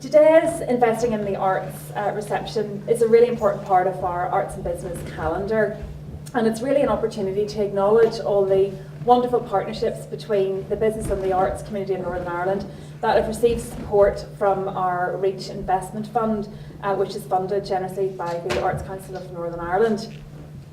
Today's Investing in the Arts reception is a really important part of our arts and business calendar, and it's really an opportunity to acknowledge all the wonderful partnerships between the business and the arts community in Northern Ireland that have received support from our REACH Investment Fund, which is funded generously by the Arts Council of Northern Ireland.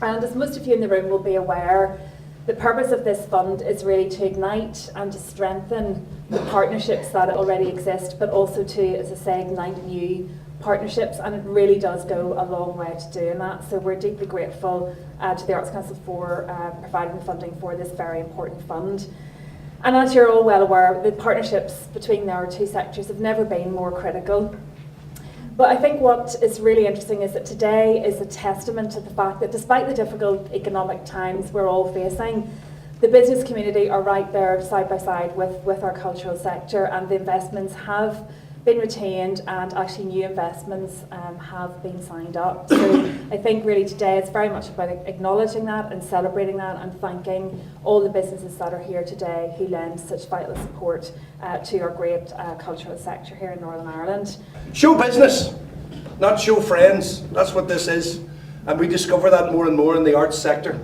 And as most of you in the room will be aware, the purpose of this fund is really to ignite and to strengthen the partnerships that already exist, but also to, as I say, ignite new partnerships, and it really does go a long way to doing that. So we're deeply grateful to the Arts Council for providing the funding for this very important fund. And as you're all well aware, the partnerships between our two sectors have never been more critical. But I think what is really interesting is that today is a testament to the fact that despite the difficult economic times we're all facing, the business community are right there side by side with our cultural sector, and the investments have been retained and actually new investments have been signed up. So I think really today it's very much about acknowledging that and celebrating that and thanking all the businesses that are here today who lend such vital support to our great cultural sector here in Northern Ireland. Show business, not show friends. That's what this is. And we discover that more and more in the arts sector.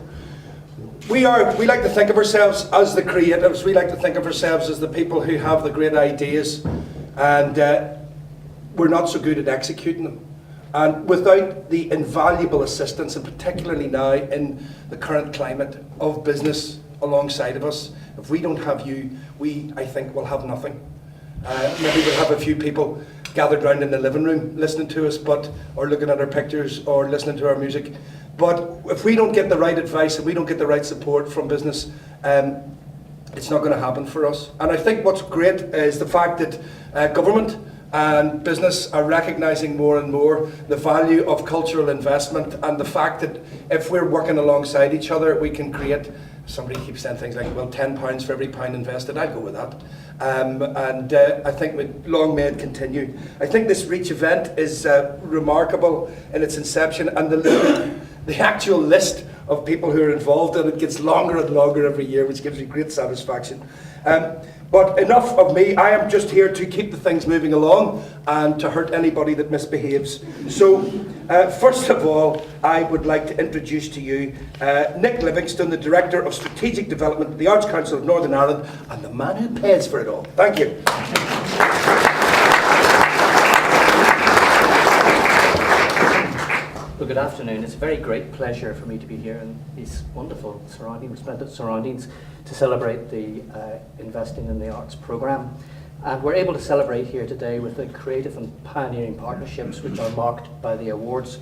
We like to think of ourselves as the creatives. We like to think of ourselves as the people who have the great ideas, and we're not so good at executing them. And without the invaluable assistance, and particularly now in the current climate of business alongside of us, if we don't have you, we, I think, will have nothing. Maybe we'll have a few people gathered round in the living room listening to us, or looking at our pictures or listening to our music. But if we don't get the right advice and we don't get the right support from business, it's not going to happen for us. And I think what's great is the fact that government and business are recognising more and more the value of cultural investment, and the fact that if we're working alongside each other, we can create. Somebody keeps saying things like, well, £10 for every pound invested. I'd go with that. I think long may it continue. I think this REACH event is remarkable in its inception, and the actual list of people who are involved in it gets longer and longer every year, which gives me great satisfaction. But enough of me. I am just here to keep the things moving along and to hurt anybody that misbehaves. So, first of all, I would like to introduce to you Nick Livingston, the Director of Strategic Development at the Arts Council of Northern Ireland, and the man who pays for it all. Thank you. Well, good afternoon. It's a very great pleasure for me to be here in these wonderful surroundings, splendid surroundings, to celebrate the Investing in the Arts programme. And we're able to celebrate here today with the creative and pioneering partnerships which are marked by the awards.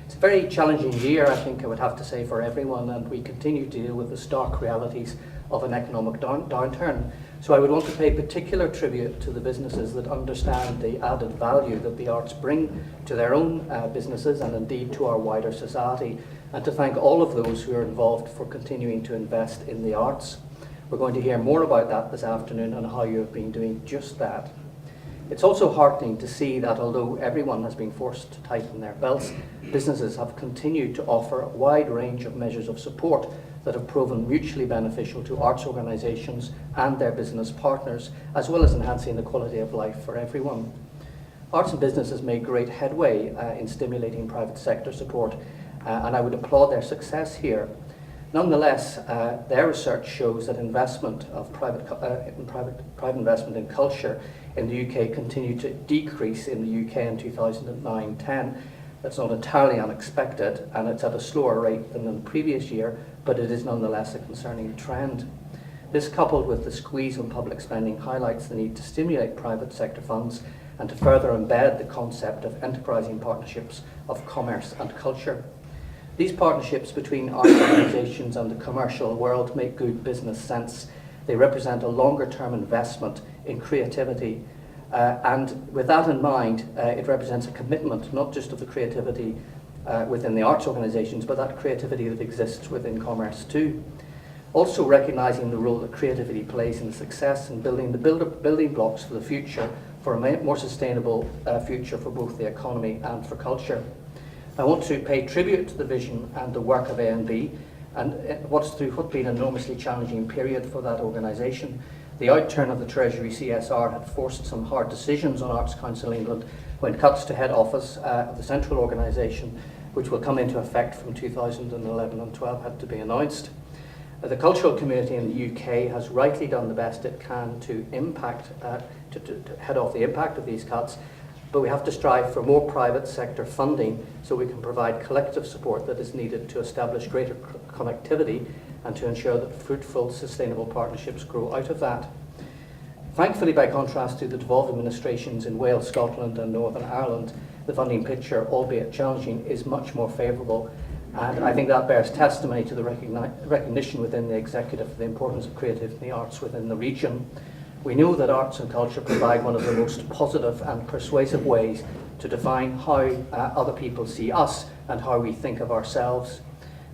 It's a very challenging year, I think I would have to say, for everyone, and we continue to deal with the stark realities of an economic downturn. So I would want to pay particular tribute to the businesses that understand the added value that the arts bring to their own businesses and indeed to our wider society, and to thank all of those who are involved for continuing to invest in the arts. We're going to hear more about that this afternoon and how you have been doing just that. It's also heartening to see that although everyone has been forced to tighten their belts, businesses have continued to offer a wide range of measures of support that have proven mutually beneficial to arts organisations and their business partners, as well as enhancing the quality of life for everyone. Arts and business has made great headway in stimulating private sector support, and I would applaud their success here. Nonetheless, their research shows that investment of private investment in culture in the UK continued to decrease in the UK in 2009-10. That's not entirely unexpected, and it's at a slower rate than in the previous year, but it is nonetheless a concerning trend. This, coupled with the squeeze on public spending, highlights the need to stimulate private sector funds and to further embed the concept of enterprising partnerships of commerce and culture. These partnerships between arts organisations and the commercial world make good business sense. They represent a longer-term investment in creativity, and with that in mind, it represents a commitment not just of the creativity within the arts organisations, but that creativity that exists within commerce too. Also recognising the role that creativity plays in the success and building the building blocks for the future, for a more sustainable future for both the economy and for culture. I want to pay tribute to the vision and the work of A&B, and what's been an enormously challenging period for that organisation. The outturn of the Treasury CSR had forced some hard decisions on Arts Council England when cuts to head office of the central organisation, which will come into effect from 2011 and 12, had to be announced. The cultural community in the UK has rightly done the best it can to head off the impact of these cuts, but we have to strive for more private sector funding so we can provide collective support that is needed to establish greater connectivity and to ensure that fruitful, sustainable partnerships grow out of that. Thankfully, by contrast to the devolved administrations in Wales, Scotland and Northern Ireland, the funding picture, albeit challenging, is much more favourable, and I think that bears testimony to the recognition within the executive of the importance of creative in the arts within the region. We know that arts and culture provide one of the most positive and persuasive ways to define how other people see us and how we think of ourselves.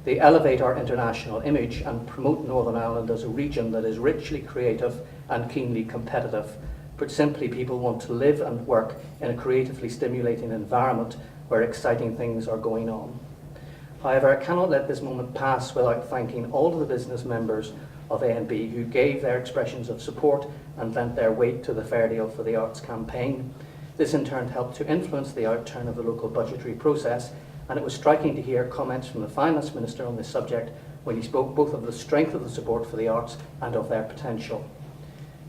They elevate our international image and promote Northern Ireland as a region that is richly creative and keenly competitive. Put simply, people want to live and work in a creatively stimulating environment where exciting things are going on. However, I cannot let this moment pass without thanking all of the business members of A&B who gave their expressions of support and lent their weight to the Fair Deal for the Arts campaign. This in turn helped to influence the outturn of the local budgetary process, and it was striking to hear comments from the Finance Minister on this subject when he spoke both of the strength of the support for the arts and of their potential.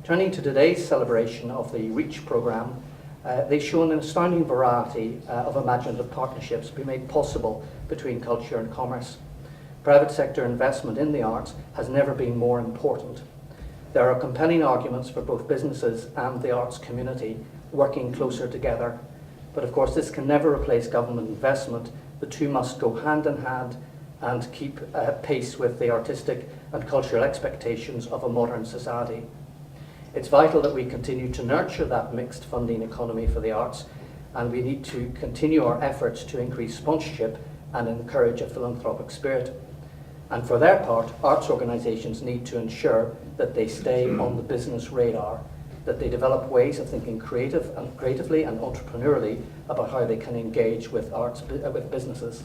Turning to today's celebration of the REACH programme, they've shown an astounding variety of imaginative partnerships be made possible between culture and commerce. Private sector investment in the arts has never been more important. There are compelling arguments for both businesses and the arts community working closer together. But of course, this can never replace government investment. The two must go hand in hand and keep pace with the artistic and cultural expectations of a modern society. It's vital that we continue to nurture that mixed funding economy for the arts, and we need to continue our efforts to increase sponsorship and encourage a philanthropic spirit. And for their part, arts organisations need to ensure that they stay on the business radar, that they develop ways of thinking creatively and entrepreneurially about how they can engage with businesses.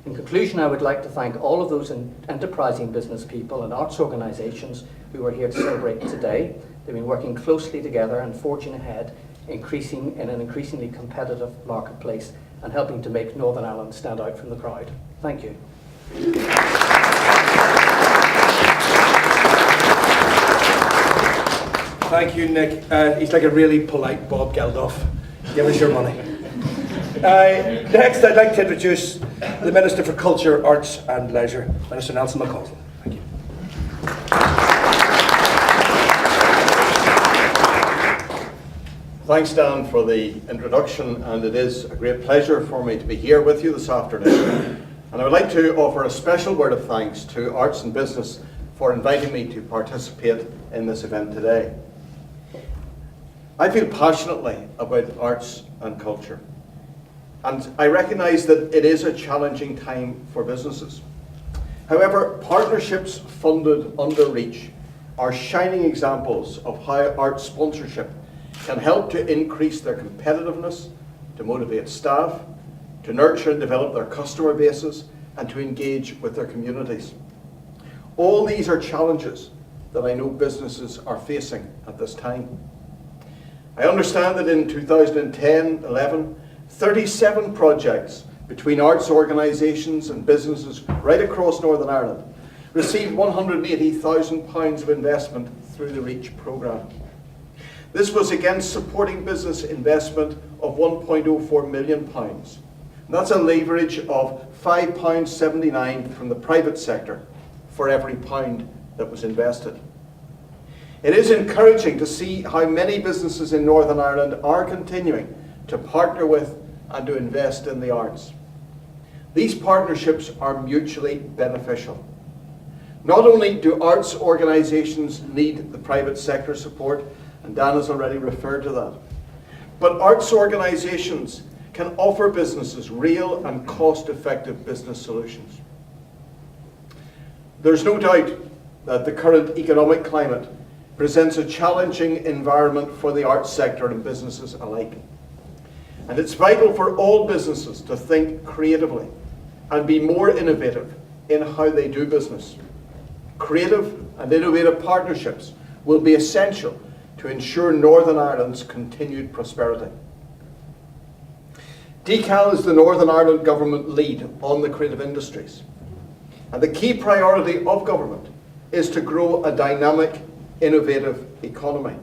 In conclusion, I would like to thank all of those enterprising business people and arts organisations who are here to celebrate today. They've been working closely together and forging ahead, in an increasingly competitive marketplace, and helping to make Northern Ireland stand out from the crowd. Thank you. Thank you, Nick. He's like a really polite Bob Geldof. Give us your money. Next, I'd like to introduce the Minister for Culture, Arts and Leisure, Minister Nelson McCausland. Thank you. Thanks, Dan, for the introduction, and it is a great pleasure for me to be here with you this afternoon. And I would like to offer a special word of thanks to Arts and Business for inviting me to participate in this event today. I feel passionately about arts and culture, and I recognise that it is a challenging time for businesses. However, partnerships funded under REACH are shining examples of how arts sponsorship can help to increase their competitiveness, to motivate staff, to nurture and develop their customer bases, and to engage with their communities. All these are challenges that I know businesses are facing at this time. I understand that in 2010-11, 37 projects between arts organisations and businesses right across Northern Ireland received £180,000 of investment through the REACH programme. This was against supporting business investment of £1.04 million. That's a leverage of £5.79 from the private sector for every pound that was invested. It is encouraging to see how many businesses in Northern Ireland are continuing to partner with and to invest in the arts. These partnerships are mutually beneficial. Not only do arts organisations need the private sector support, and Dan has already referred to that, but arts organisations can offer businesses real and cost-effective business solutions. There's no doubt that the current economic climate presents a challenging environment for the arts sector and businesses alike. And it's vital for all businesses to think creatively and be more innovative in how they do business. Creative and innovative partnerships will be essential to ensure Northern Ireland's continued prosperity. DCAL is the Northern Ireland Government lead on the creative industries. And the key priority of government is to grow a dynamic, innovative economy.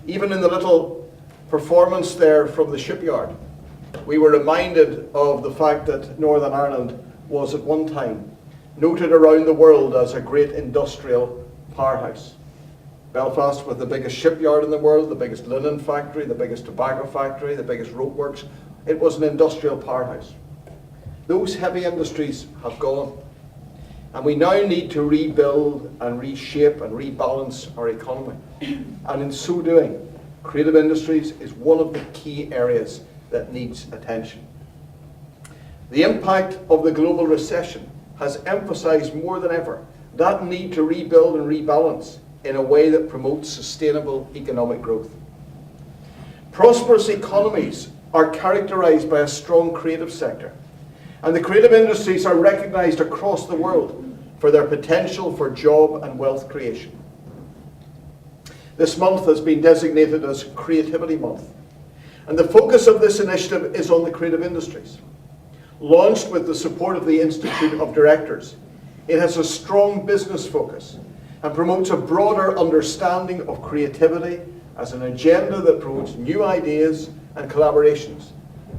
Even in the little performance there from the shipyard, we were reminded of the fact that Northern Ireland was at one time noted around the world as a great industrial powerhouse. Belfast with the biggest shipyard in the world, the biggest linen factory, the biggest tobacco factory, the biggest rope works. It was an industrial powerhouse. Those heavy industries have gone, and we now need to rebuild and reshape and rebalance our economy. And in so doing, creative industries is one of the key areas that needs attention. The impact of the global recession has emphasised more than ever that need to rebuild and rebalance in a way that promotes sustainable economic growth. Prosperous economies are characterised by a strong creative sector, and the creative industries are recognised across the world for their potential for job and wealth creation. This month has been designated as Creativity Month, and the focus of this initiative is on the creative industries. Launched with the support of the Institute of Directors, it has a strong business focus and promotes a broader understanding of creativity as an agenda that promotes new ideas and collaborations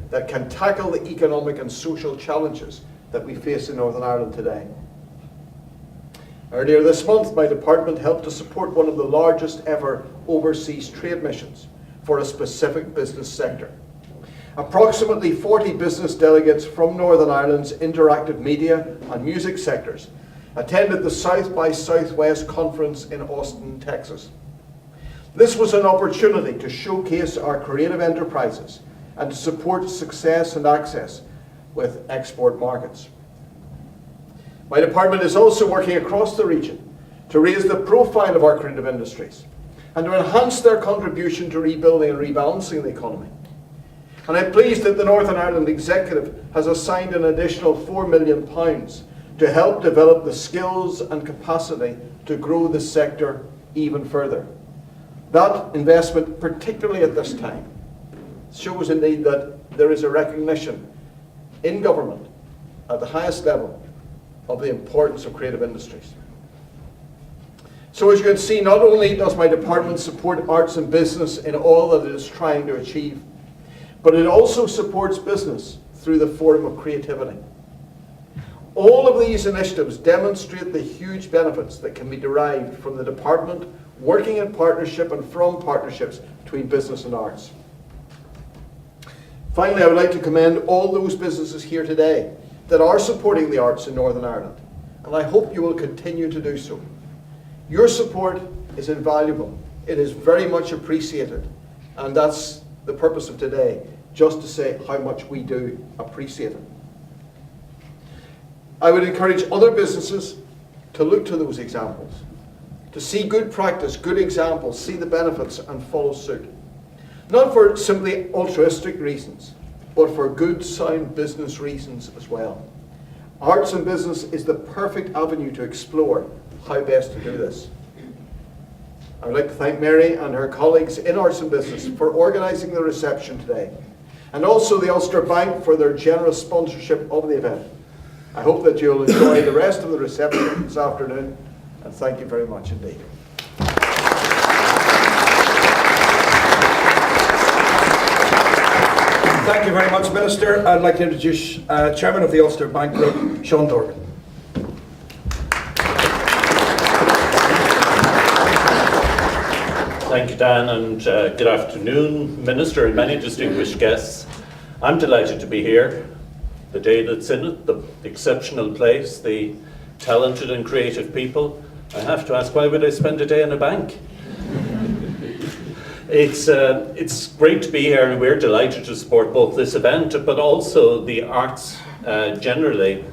that can tackle the economic and social challenges that we face in Northern Ireland today. Earlier this month, my department helped to support one of the largest ever overseas trade missions for a specific business sector. Approximately 40 business delegates from Northern Ireland's interactive media and music sectors attended the South by Southwest conference in Austin, Texas. This was an opportunity to showcase our creative enterprises and to support success and access with export markets. My department is also working across the region to raise the profile of our creative industries and to enhance their contribution to rebuilding and rebalancing the economy. And I'm pleased that the Northern Ireland Executive has assigned an additional £4 million to help develop the skills and capacity to grow the sector even further. That investment, particularly at this time, shows indeed that there is a recognition in government at the highest level of the importance of creative industries. So as you can see, not only does my department support arts and business in all that it is trying to achieve, but it also supports business through the Forum of Creativity. All of these initiatives demonstrate the huge benefits that can be derived from the department working in partnership and from partnerships between business and arts. Finally, I would like to commend all those businesses here today that are supporting the arts in Northern Ireland, and I hope you will continue to do so. Your support is invaluable. It is very much appreciated, and that's the purpose of today, just to say how much we do appreciate it. I would encourage other businesses to look to those examples, to see good practice, good examples, see the benefits and follow suit. Not for simply altruistic reasons, but for good, sound business reasons as well. Arts and business is the perfect avenue to explore how best to do this. I would like to thank Mary and her colleagues in Arts and Business for organising the reception today, and also the Ulster Bank for their generous sponsorship of the event. I hope that you'll enjoy the rest of the reception this afternoon, and thank you very much indeed. Thank you very much, Minister. I'd like to introduce Chairman of the Ulster Bank Group, Sean Dorgan. Thank you, Dan, and good afternoon, Minister and many distinguished guests. I'm delighted to be here. The day that's in it, the exceptional place, the talented and creative people. I have to ask, why would I spend a day in a bank? It's great to be here, and we're delighted to support both this event, but also the arts generally.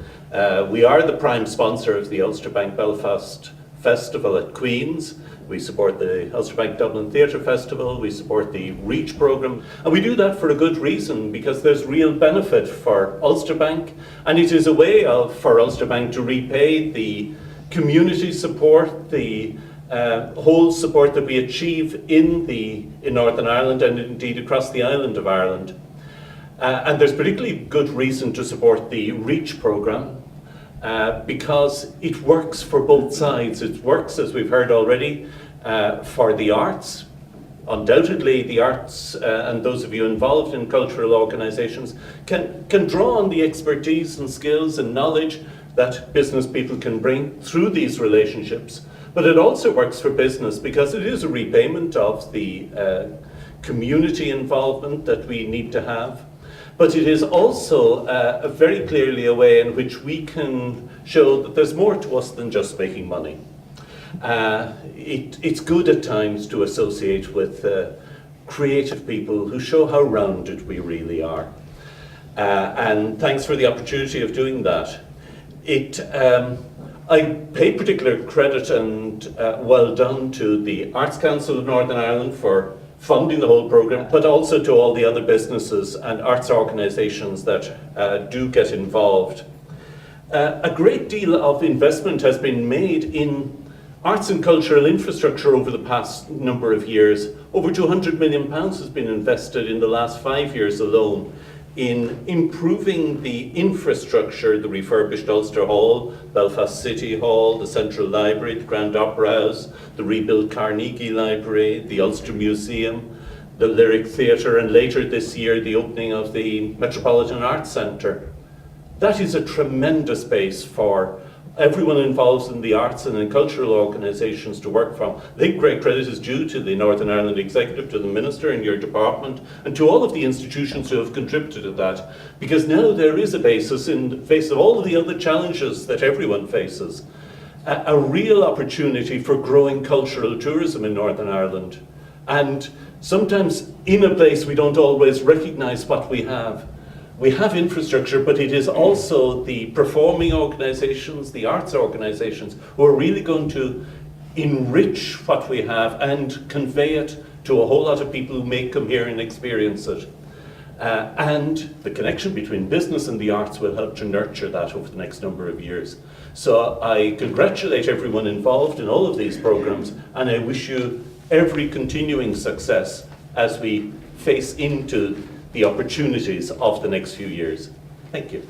We are the prime sponsor of the Ulster Bank Belfast Festival at Queen's. We support the Ulster Bank Dublin Theatre Festival, we support the REACH programme, and we do that for a good reason, because there's real benefit for Ulster Bank, and it is a way for Ulster Bank to repay the community support, the whole support that we achieve in Northern Ireland and indeed across the island of Ireland. And there's particularly good reason to support the REACH programme because it works for both sides. It works, as we've heard already, for the arts. Undoubtedly, the arts and those of you involved in cultural organisations can draw on the expertise and skills and knowledge that business people can bring through these relationships. But it also works for business because it is a repayment of the community involvement that we need to have. But it is also very clearly a way in which we can show that there's more to us than just making money. It's good at times to associate with creative people who show how rounded we really are. And thanks for the opportunity of doing that. I pay particular credit and well done to the Arts Council of Northern Ireland for funding the whole programme, but also to all the other businesses and arts organisations that do get involved. A great deal of investment has been made in arts and cultural infrastructure over the past number of years. Over £200 million has been invested in the last 5 years alone in improving the infrastructure, the refurbished Ulster Hall, Belfast City Hall, the Central Library, the Grand Opera House, the rebuilt Carnegie Library, the Ulster Museum, the Lyric Theatre, and later this year the opening of the Metropolitan Arts Centre. That is a tremendous base for everyone involved in the arts and in cultural organisations to work from. I think great credit is due to the Northern Ireland Executive, to the Minister in your department, and to all of the institutions who have contributed to that, because now there is a basis in the face of all of the other challenges that everyone faces, a real opportunity for growing cultural tourism in Northern Ireland. And sometimes in a place we don't always recognise what we have. We have infrastructure, but it is also the performing organisations, the arts organisations, who are really going to enrich what we have and convey it to a whole lot of people who may come here and experience it. And the connection between business and the arts will help to nurture that over the next number of years. So I congratulate everyone involved in all of these programmes, and I wish you every continuing success as we face into the opportunities of the next few years. Thank you.